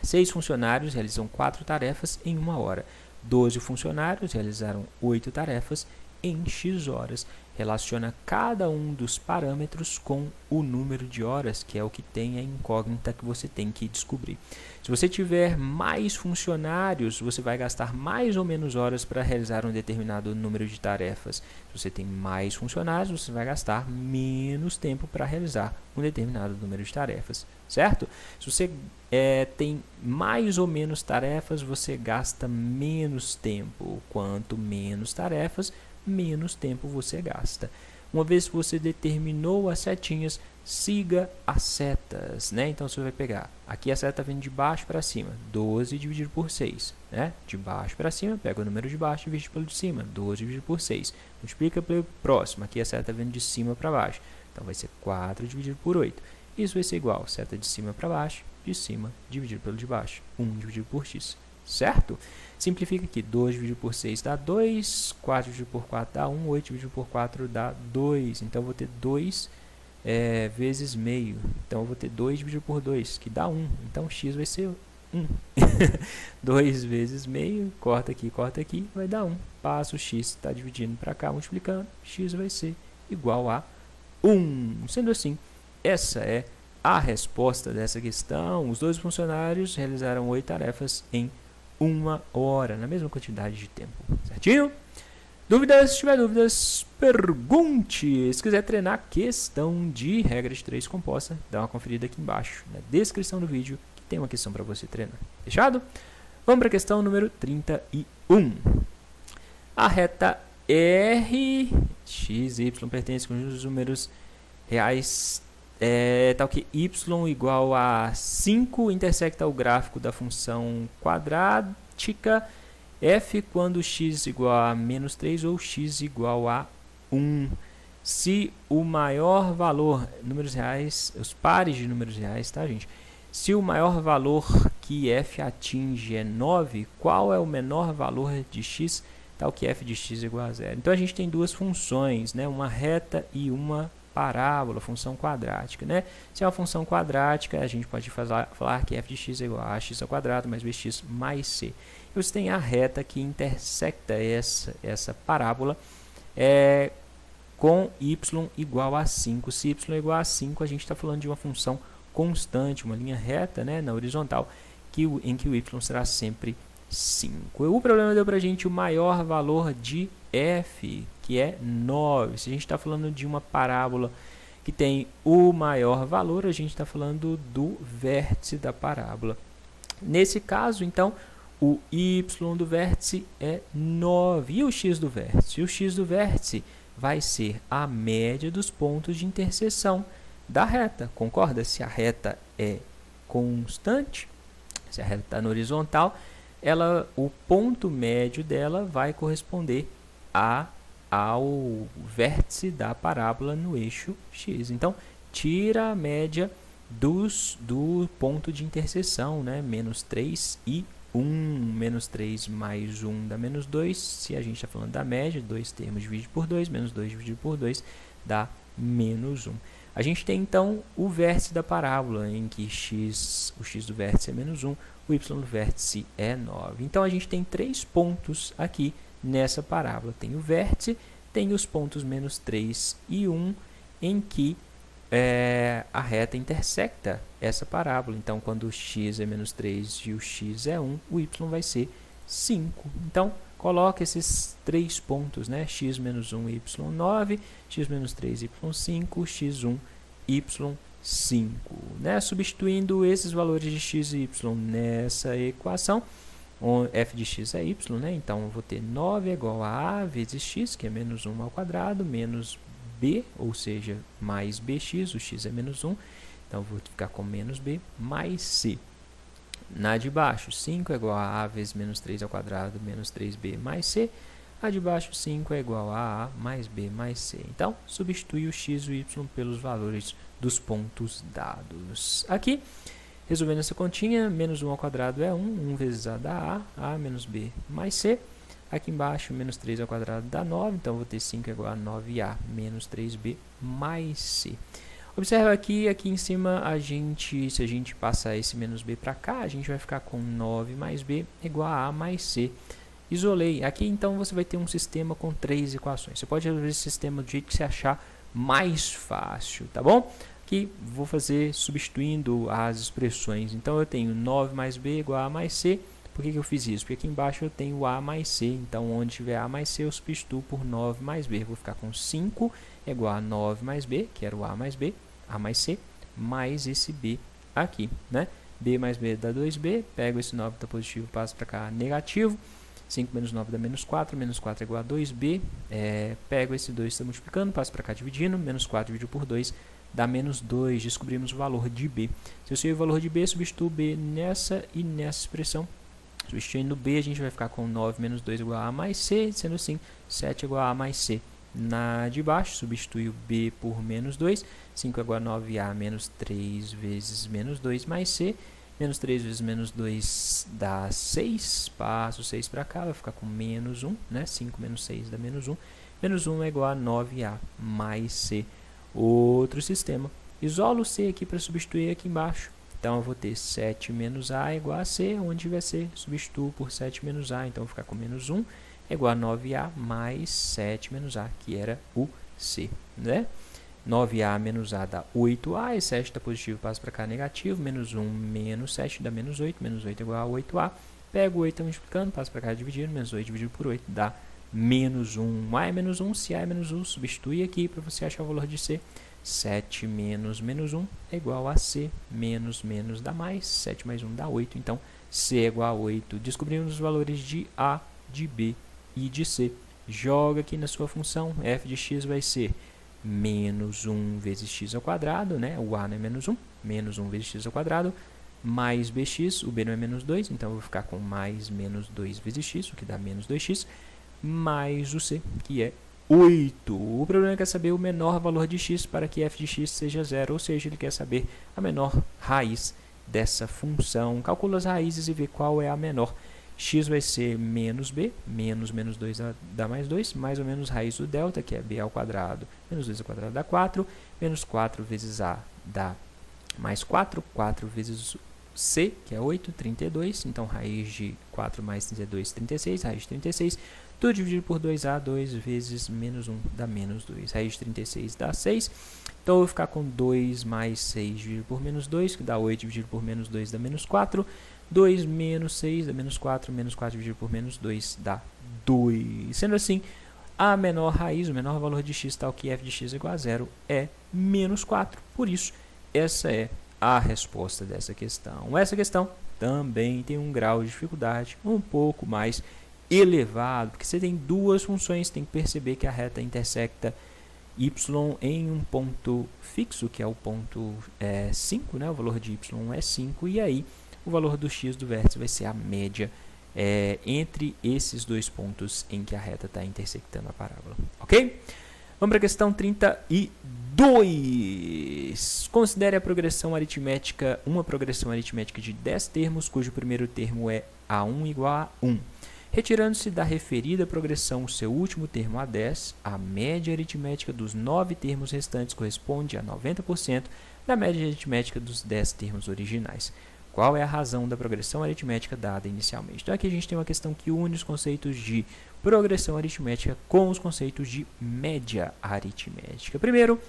6 funcionários realizam 4 tarefas em 1 hora. 12 funcionários realizaram 8 tarefas em X horas. Relaciona cada um dos parâmetros com o número de horas, que é o que tem a incógnita que você tem que descobrir. Se você tiver mais funcionários, você vai gastar mais ou menos horas para realizar um determinado número de tarefas. Se você tem mais funcionários, você vai gastar menos tempo para realizar um determinado número de tarefas, certo? Se você tem mais ou menos tarefas, você gasta menos tempo. Quanto menos tarefas, menos tempo você gasta. Uma vez que você determinou as setinhas, siga as setas, né? Então você vai pegar, aqui a seta vem de baixo para cima, 12 dividido por 6, né? De baixo para cima, pega o número de baixo e divide pelo de cima, 12 dividido por 6. Multiplica pelo próximo, aqui a seta vem de cima para baixo, então vai ser 4 dividido por 8. Isso vai ser igual, seta de cima para baixo, de cima dividido pelo de baixo, 1 dividido por x. Certo? Simplifica aqui, 2 dividido por 6 dá 2, 4 dividido por 4 dá 1, 8 dividido por 4 dá 2. Então, eu vou ter 2 vezes meio. Então, eu vou ter 2 dividido por 2, que dá 1. Então, x vai ser 1. 2 vezes meio, corta aqui, vai dar 1. Passa o x, está dividindo para cá, multiplicando, x vai ser igual a 1. Sendo assim, essa é a resposta dessa questão. Os 2 funcionários realizaram 8 tarefas em 1 hora, na mesma quantidade de tempo. Certinho? Dúvidas? Se tiver dúvidas, pergunte. Se quiser treinar questão de regra de 3 composta, dá uma conferida aqui embaixo, na descrição do vídeo, que tem uma questão para você treinar. Fechado? Vamos para a questão número 31. A reta R, x, y pertence com os números reais tal que y igual a 5 intersecta o gráfico da função quadrática f quando x igual a menos 3 ou x igual a 1. Se o maior valor, números reais, os pares de números reais, tá, gente? Se o maior valor que f atinge é 9, qual é o menor valor de x, tal que f de x igual a 0? Então, a gente tem duas funções, né? Uma reta e uma parábola, função quadrática, né? Se é uma função quadrática, a gente pode falar que f de x é igual a x ao quadrado mais bx mais c. E você tem a reta que intersecta essa parábola com y igual a 5. Se y é igual a 5, a gente está falando de uma função constante, uma linha reta, né, na horizontal, em que o y será sempre 5. O problema deu para a gente o maior valor de f, que é 9. Se a gente está falando de uma parábola que tem o maior valor, a gente está falando do vértice da parábola. Nesse caso, então, o y do vértice é 9. E o x do vértice? O x do vértice vai ser a média dos pontos de interseção da reta. Concorda? Se a reta é constante, se a reta está na horizontal, o ponto médio dela vai corresponder ao vértice da parábola no eixo x. Então, tira a média do ponto de interseção, né? Menos 3 e 1. Menos 3 mais 1 dá menos 2. Se a gente está falando da média, 2 termos dividido por 2, menos 2 dividido por 2 dá menos 1. A gente tem então o vértice da parábola, em que o x do vértice é menos 1, o y do vértice é 9. Então a gente tem 3 pontos aqui nessa parábola. Tem o vértice, tem os pontos menos 3 e 1, em que a reta intersecta essa parábola. Então quando o x é menos 3 e o x é 1, o y vai ser 5. Então coloca esses 3 pontos, né? X menos 1, y9, x menos 3, y5, x1, y5. Né? Substituindo esses valores de x e y nessa equação, f de x é y, né? Então eu vou ter 9 é igual a vezes x, que é menos 1 ao quadrado, menos b, ou seja, mais bx, o x é menos 1, então eu vou ficar com menos b, mais c. Na de baixo, 5 é igual a vezes menos 3 ao quadrado, menos 3b mais c. A de baixo, 5 é igual a mais b mais c. Então, substitui o x e o y pelos valores dos pontos dados. Aqui, resolvendo essa continha, menos 1 ao quadrado é 1, 1 vezes a dá a menos b mais c. Aqui embaixo, menos 3 ao quadrado dá 9, então eu vou ter 5 é igual a 9a menos 3b mais c. Observa aqui em cima, se a gente passar esse menos b para cá, a gente vai ficar com 9 mais b igual a mais c. Isolei. Aqui, então, você vai ter um sistema com 3 equações. Você pode resolver esse sistema do jeito que você achar mais fácil, tá bom? Aqui, vou fazer substituindo as expressões. Então, eu tenho 9 mais b igual a mais c. Por que eu fiz isso? Porque aqui embaixo eu tenho a mais c. Então, onde tiver a mais c, eu substituo por 9 mais b. Vou ficar com 5 igual a 9 mais b, que era o a mais b. A mais c, mais esse b aqui, né? B mais b dá 2b, pego esse 9 que está positivo, passo para cá negativo, 5 menos 9 dá menos 4 é igual a 2b, pego esse 2 que está multiplicando, passo para cá dividindo, menos 4 dividido por 2 dá menos 2, descobrimos o valor de b. Se eu sei o valor de b, substituo b nessa e nessa expressão. Substituindo b, a gente vai ficar com 9 menos 2 igual a mais c, sendo assim, 7 igual a mais c. Na de baixo, substitui o b por menos 2, 5 igual a 9a menos 3 vezes menos 2 mais c, menos 3 vezes menos 2 dá 6, passo 6 para cá, vai ficar com menos 1, né? 5 menos 6 dá menos 1 é igual a 9a mais c. Outro sistema, isolo o c aqui para substituir aqui embaixo, então eu vou ter 7 menos a igual a c, onde tiver c, substituo por 7 menos a, então eu vou ficar com menos 1, é igual a 9a mais 7 menos a, que era o c, né? 9a menos a dá 8a, e 7 está positivo, passa para cá negativo, menos 1 menos 7 dá menos 8 é igual a 8a, pego 8 multiplicando, passa para cá dividindo, menos 8 dividido por 8 dá menos 1, a é menos 1, se a é menos 1, substitui aqui para você achar o valor de c, 7 menos menos 1 é igual a c, menos menos dá mais, 7 mais 1 dá 8, então c é igual a 8, descobrimos os valores de a, de b e de c. Joga aqui na sua função, f de x vai ser menos 1 vezes x ao quadrado, né? O a não é menos 1 vezes x ao quadrado, mais bx, o b não é menos 2, então eu vou ficar com mais menos 2 vezes x, o que dá menos 2x, mais o c, que é 8. O problema é saber o menor valor de x para que f de x seja 0, ou seja, ele quer saber a menor raiz dessa função. Calcula as raízes e vê qual é a menor. X vai ser menos b, menos 2 dá mais 2, mais ou menos raiz do delta, que é b ao quadrado, menos 2 ao quadrado dá 4, menos 4 vezes a dá mais 4, 4 vezes c, que é 8, 32, então raiz de 4 mais 32, 36, raiz de 36, tudo dividido por 2a, 2 vezes menos 1 dá menos 2, raiz de 36 dá 6, então eu vou ficar com 2 mais 6 dividido por menos 2, que dá 8 dividido por menos 2 dá menos 4, 2 menos 6 dá menos 4 dividido por menos 2 dá 2. Sendo assim, a menor raiz, o menor valor de x, tal que f de x é igual a 0, é menos 4. Por isso, essa é a resposta dessa questão. Essa questão também tem um grau de dificuldade um pouco mais elevado, porque você tem duas funções, tem que perceber que a reta intersecta y em um ponto fixo, que é o ponto 5, né? O valor de y é 5, e aí o valor do x do vértice vai ser a média entre esses dois pontos em que a reta está intersectando a parábola. Ok? Vamos para a questão 32. Considere a progressão aritmética, uma progressão aritmética de 10 termos, cujo primeiro termo é a1 igual a 1. Retirando-se da referida progressão o seu último termo A10, a média aritmética dos 9 termos restantes corresponde a 90% da média aritmética dos 10 termos originais. Qual é a razão da progressão aritmética dada inicialmente? Então, aqui a gente tem uma questão que une os conceitos de progressão aritmética com os conceitos de média aritmética. Primeiro,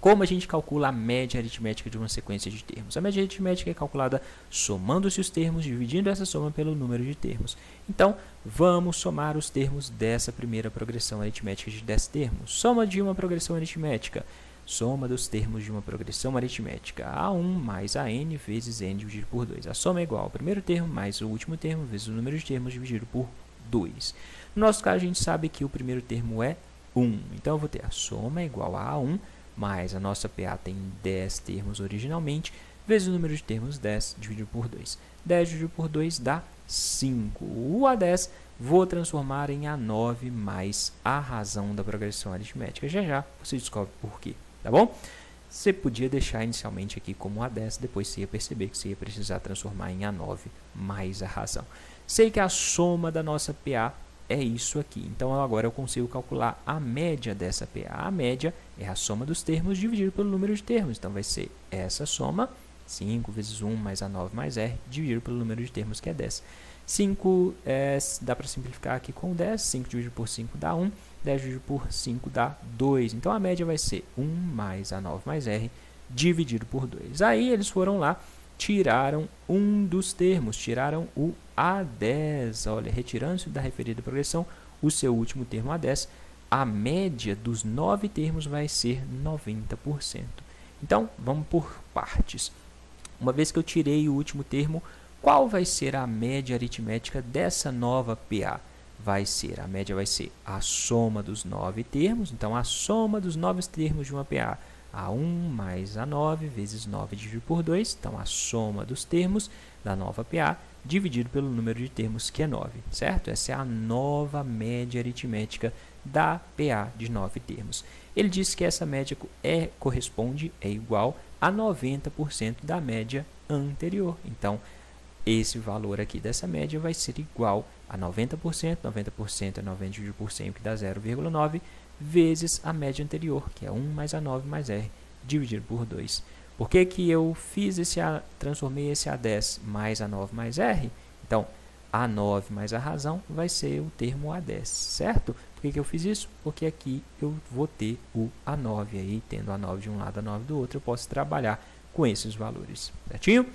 como a gente calcula a média aritmética de uma sequência de termos? A média aritmética é calculada somando-se os termos, dividindo essa soma pelo número de termos. Então, vamos somar os termos dessa primeira progressão aritmética de 10 termos. Soma de uma progressão aritmética. Soma dos termos de uma progressão aritmética. A1 mais AN vezes N dividido por 2. A soma é igual ao primeiro termo mais o último termo vezes o número de termos dividido por 2. No nosso caso, a gente sabe que o primeiro termo é 1. Então, eu vou ter a soma é igual a A1 mais a nossa PA tem 10 termos originalmente, vezes o número de termos 10 dividido por 2. 10 dividido por 2 dá 5. O A10 vou transformar em A9 mais a razão da progressão aritmética. Já já você descobre por quê, tá bom? Você podia deixar inicialmente aqui como A10, depois você ia perceber que você ia precisar transformar em A9 mais a razão. Sei que a soma da nossa PA é isso aqui. Então, agora eu consigo calcular a média dessa PA. A média é a soma dos termos dividido pelo número de termos. Então, vai ser essa soma, 5 vezes 1 mais A9 mais R, dividido pelo número de termos, que é 10. 5 dá para simplificar aqui com 10. 5 dividido por 5 dá 1. 10 dividido por 5 dá 2. Então, a média vai ser 1 mais A9 mais R, dividido por 2. Aí, eles foram lá, tiraram um dos termos, tiraram o A10, olha, retirando-se da referida progressão o seu último termo A10, a média dos 9 termos vai ser 90%. Então, vamos por partes. Uma vez que eu tirei o último termo, qual vai ser a média aritmética dessa nova PA? A média vai ser a soma dos 9 termos, então a soma dos 9 termos de uma PA, A1 mais A9 vezes 9 dividido por 2, então a soma dos termos da nova PA dividido pelo número de termos, que é 9, certo? Essa é a nova média aritmética da PA de 9 termos. Ele disse que essa média é igual a 90% da média anterior. Então, esse valor aqui dessa média vai ser igual a 90%, 90% é 90 dividido por 100, que dá 0,9, vezes a média anterior, que é 1 mais A9 mais R, dividido por 2. Por que que eu transformei esse A10 mais A9 mais R? Então, A9 mais a razão vai ser o termo A10, certo? Por que que eu fiz isso? Porque aqui eu vou ter o A9, aí tendo A9 de um lado, A9 do outro, eu posso trabalhar com esses valores, certinho?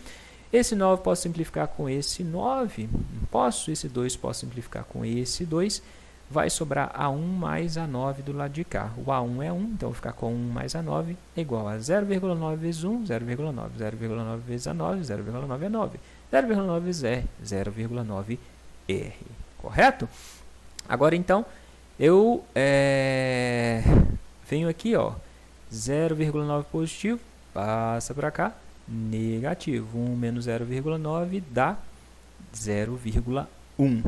Esse 9 posso simplificar com esse 9, não posso, esse 2 posso simplificar com esse 2, vai sobrar A1 mais A9 do lado de cá. O A1 é 1, então vou ficar com 1 mais A9 é igual a 0,9 vezes 1, 0,9, 0,9 vezes A9, 0,9 é 9, 0,9 vezes R, 0,9 R, correto? Agora, então, eu venho aqui, ó, 0,9 positivo, passa para cá, negativo. 1 menos 0,9 dá 0,1.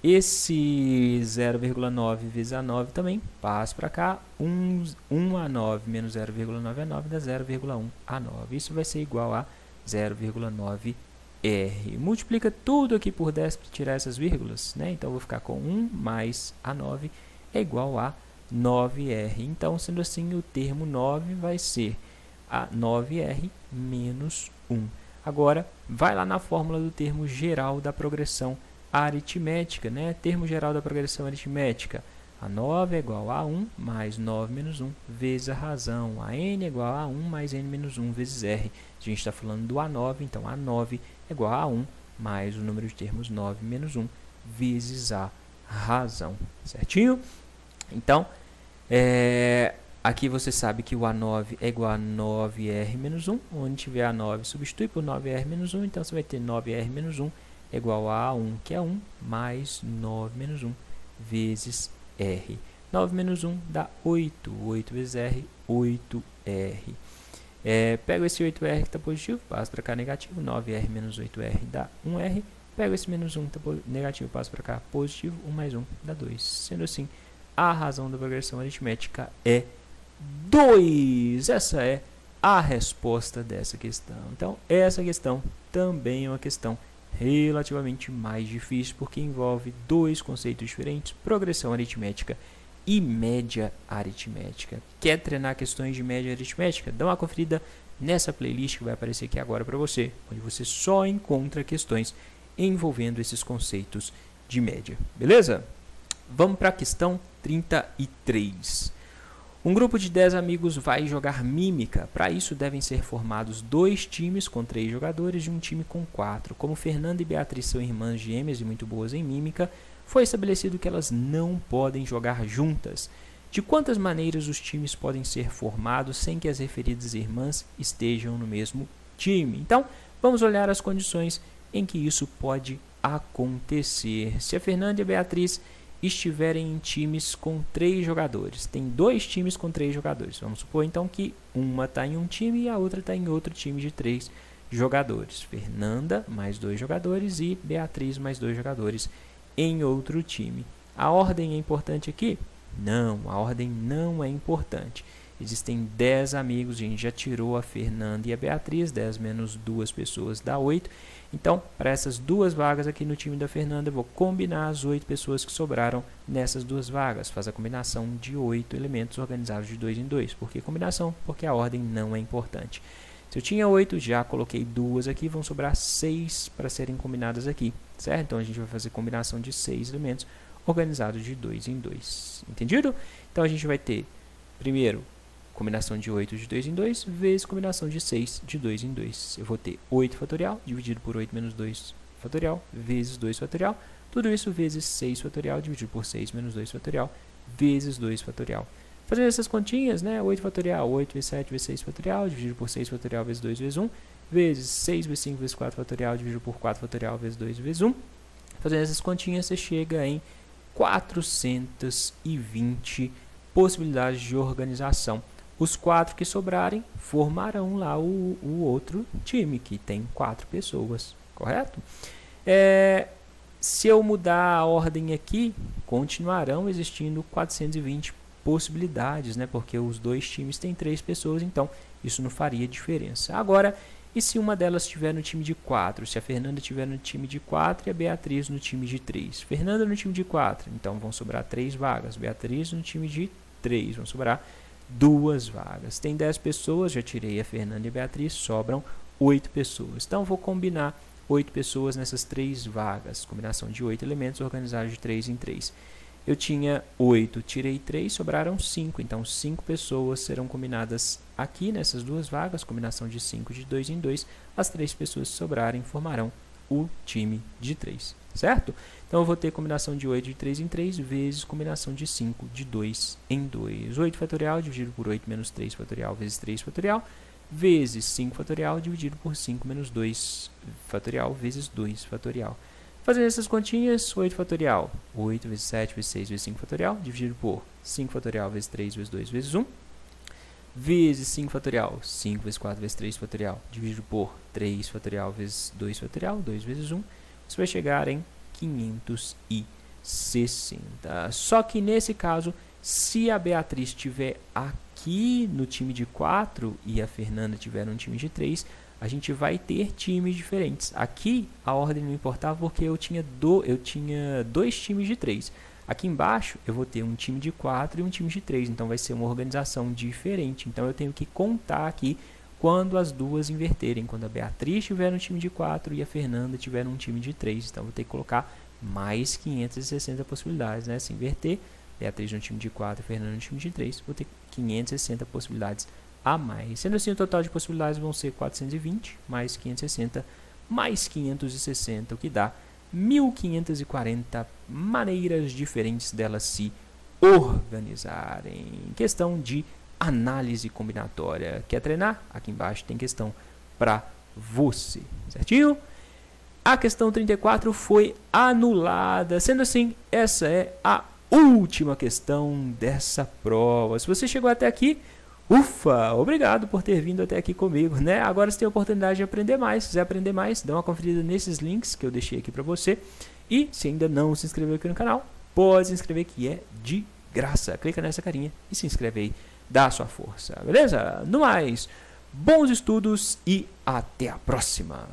Esse 0,9 vezes A9 também passa para cá. 1 A9 menos 0,9 A9 dá 0,1 A9. Isso vai ser igual a 0,9 R. Multiplica tudo aqui por 10 para tirar essas vírgulas, né? Então, eu vou ficar com 1 mais A9 é igual a 9R. Então, sendo assim, o termo 9 vai ser a 9R menos 1. Agora, vai lá na fórmula do termo geral da progressão aritmética, né? Termo geral da progressão aritmética. A 9 é igual a 1 mais 9 menos 1 vezes a razão. A N é igual a 1 mais N menos 1 vezes R. A gente está falando do A9, então A9 é igual a 1 mais o número de termos 9 menos 1 vezes a razão. Certinho? Então, aqui você sabe que o A9 é igual a 9R menos 1. Onde tiver A9, substitui por 9R menos 1. Então, você vai ter 9R menos 1 é igual a A1, que é 1, mais 9 menos 1 vezes R. 9 menos 1 dá 8. 8 vezes R, 8R. Pego esse 8R que está positivo, passo para cá negativo. 9R menos 8R dá 1R. Pego esse menos 1 que está negativo, passo para cá positivo. 1 mais 1 dá 2. Sendo assim, a razão da progressão aritmética é 2. Essa é a resposta dessa questão. Então, essa questão também é uma questão relativamente mais difícil, porque envolve dois conceitos diferentes: progressão aritmética e média aritmética. Quer treinar questões de média aritmética? Dá uma conferida nessa playlist que vai aparecer aqui agora para você, onde você só encontra questões envolvendo esses conceitos de média. Beleza? Vamos para a questão 33. Um grupo de 10 amigos vai jogar mímica. Para isso, devem ser formados 2 times com 3 jogadores e um time com 4. Como Fernanda e Beatriz são irmãs gêmeas e muito boas em mímica, foi estabelecido que elas não podem jogar juntas. De quantas maneiras os times podem ser formados sem que as referidas irmãs estejam no mesmo time? Então, vamos olhar as condições em que isso pode acontecer. Se a Fernanda e a Beatriz estiverem em times com 3 jogadores, tem 2 times com 3 jogadores. Vamos supor então que uma está em um time e a outra está em outro time de 3 jogadores. Fernanda mais 2 jogadores e Beatriz mais 2 jogadores em outro time. A ordem é importante aqui? Não, a ordem não é importante. Existem 10 amigos, a gente já tirou a Fernanda e a Beatriz, 10 menos 2 pessoas dá 8. Então, para essas 2 vagas aqui no time da Fernanda, eu vou combinar as 8 pessoas que sobraram nessas 2 vagas. Faz a combinação de 8 elementos organizados de 2 em 2. Por que combinação? Porque a ordem não é importante. Se eu tinha 8, já coloquei 2 aqui, vão sobrar 6 para serem combinadas aqui, certo? Então, a gente vai fazer combinação de 6 elementos organizados de 2 em 2. Entendido? Então, a gente vai ter, primeiro, combinação de 8 de 2 em 2 vezes combinação de 6 de 2 em 2. Eu vou ter 8 fatorial dividido por 8 menos 2 fatorial vezes 2 fatorial. Tudo isso vezes 6 fatorial dividido por 6 menos 2 fatorial vezes 2 fatorial. Fazendo essas continhas, né? 8 fatorial, 8 vezes 7 vezes 6 fatorial dividido por 6 fatorial vezes 2 vezes 1 vezes 6 vezes 5 vezes 4 fatorial dividido por 4 fatorial vezes 2 vezes 1. Fazendo essas continhas, você chega em 420 possibilidades de organização. Os 4 que sobrarem formarão lá o outro time, que tem 4 pessoas, correto? Se eu mudar a ordem aqui, continuarão existindo 420 possibilidades, né? Porque os 2 times têm 3 pessoas, então isso não faria diferença. Agora, e se uma delas estiver no time de 4? Se a Fernanda estiver no time de 4 e a Beatriz no time de 3? Fernanda no time de 4, então vão sobrar 3 vagas. Beatriz no time de 3, vão sobrar 2 vagas. Tem 10 pessoas, já tirei a Fernanda e a Beatriz, sobram 8 pessoas. Então, vou combinar 8 pessoas nessas 3 vagas. Combinação de 8 elementos organizados de 3 em 3. Eu tinha 8, tirei 3, sobraram 5. Então, 5 pessoas serão combinadas aqui nessas 2 vagas. Combinação de 5 de 2 em 2. As 3 pessoas que sobrarem formarão o time de 3, certo? Então, eu vou ter combinação de 8 de 3 em 3 vezes combinação de 5 de 2 em 2. 8 fatorial dividido por 8 menos 3 fatorial vezes 3 fatorial vezes 5 fatorial dividido por 5 menos 2 fatorial vezes 2 fatorial. Fazendo essas continhas, 8 fatorial, 8 vezes 7 vezes 6 vezes 5 fatorial, dividido por 5 fatorial vezes 3 vezes 2 vezes 1, vezes 5 fatorial, 5 vezes 4 vezes 3 fatorial, dividido por 3 fatorial vezes 2 fatorial, 2 vezes 1, você vai chegar em 560. Só que nesse caso, se a Beatriz estiver aqui no time de 4 e a Fernanda estiver no time de 3, a gente vai ter times diferentes. Aqui a ordem não importava porque eu tinha 2 times de 3. Aqui embaixo eu vou ter um time de 4 e um time de 3, então vai ser uma organização diferente. Então eu tenho que contar aqui quando as duas inverterem, quando a Beatriz estiver no time de 4 e a Fernanda estiver num time de 3. Então vou ter que colocar mais 560 possibilidades, né? Se inverter, Beatriz no time de 4 e Fernanda no time de 3, vou ter 560 possibilidades a mais. Sendo assim, o total de possibilidades vão ser 420 mais 560 mais 560, o que dá 1540 maneiras diferentes delas se organizarem. Questão de análise combinatória. Quer treinar? Aqui embaixo tem questão para você, certinho? A questão 34 foi anulada. Sendo assim, essa é a última questão dessa prova. Se você chegou até aqui, ufa, obrigado por ter vindo até aqui comigo, né? Agora você tem a oportunidade de aprender mais. Se quiser aprender mais, dá uma conferida nesses links que eu deixei aqui para você. E se ainda não se inscreveu aqui no canal, pode se inscrever, que é de graça. Clica nessa carinha e se inscreve aí, dá a sua força, beleza? No mais, bons estudos e até a próxima!